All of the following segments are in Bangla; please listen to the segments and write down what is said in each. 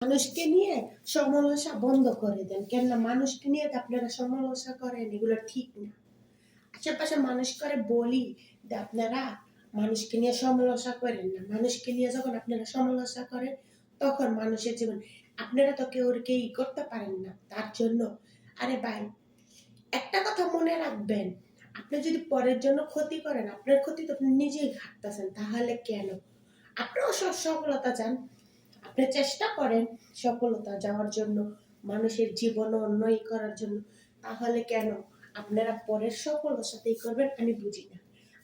মানুষকে নিয়ে সমালোচনা বন্ধ করে দেন। কেননা মানুষকে নিয়ে আপনারা সমালোচনা করেন, এগুলো ঠিক না। আশেপাশে মানুষ করে বলি যে আপনারা মানুষকে নিয়ে সমালোচনা করেন না। মানুষকে নিয়ে যখন আপনারা সমালোচনা করেন তখন মানুষের জীবন আপনারা তো কেউ করতে পারেন না। তার জন্য আরে ভাই, একটা কথা মনে রাখবেন, আপনি যদি পরের জন্য ক্ষতি করেন, আপনার ক্ষতি তো আপনি নিজেই ঘাটতেছেন। তাহলে কেন? আপনিও সফলতা চান, আপনি চেষ্টা করেন সফলতা যাওয়ার জন্য, মানুষের জীবন উন্নয়ন করার জন্য। তাহলে কেন আপনারা পরের সফলতার সাথেই করবেন? আমি বুঝি না।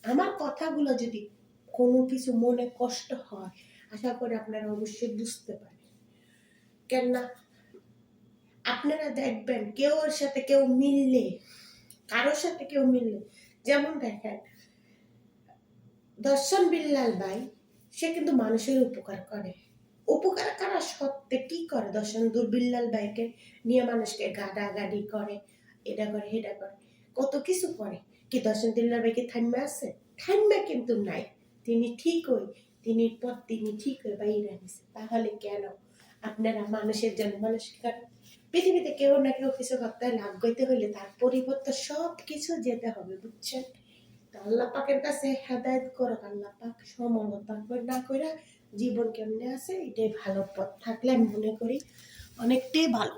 আমার কথাগুলো যদি কোনো কিছু মনে কষ্ট হয়, আশা করি আপনারা অবশ্যই বুঝতে পারেন। কেননা আপনারা দেখবেন কেউর সাথে কেউ মিললে, কারোর সাথে কেউ মিললে, যেমন দেখেন দর্শন বিল্লাল ভাই, সে কিন্তু মানুষের উপকার করে। উপকার করা সত্ত্বে কি করে? দর্শন বিল্লাল ভাইকে নিয়ে মানুষকে গাডাগাডি করে, এটা করে সেটা করে, কত কিছু করে। কি দর্শন বিল্লাল ভাইকে থামবে আছে? থামবে কিন্তু নাই। তিনি ঠিক হয়ে বাইরে আনিছে। তাহলে কেন আপনারা মানুষের জন্য মানুষকে, পৃথিবীতে কেউ না কেউ কিছু করতে হলে, আগ্রহীতে হইলে তার পরিবর্তে সব কিছু যেতে হবে, বুঝছেন? আল্লাহ পাকের কাছে হেদায়েত করো, আল্লাহ পাক সমানতা না কইরা জীবন কেমনে আছে এটাই ভালো পথ থাকলে আমি মনে করি অনেকটাই ভালো।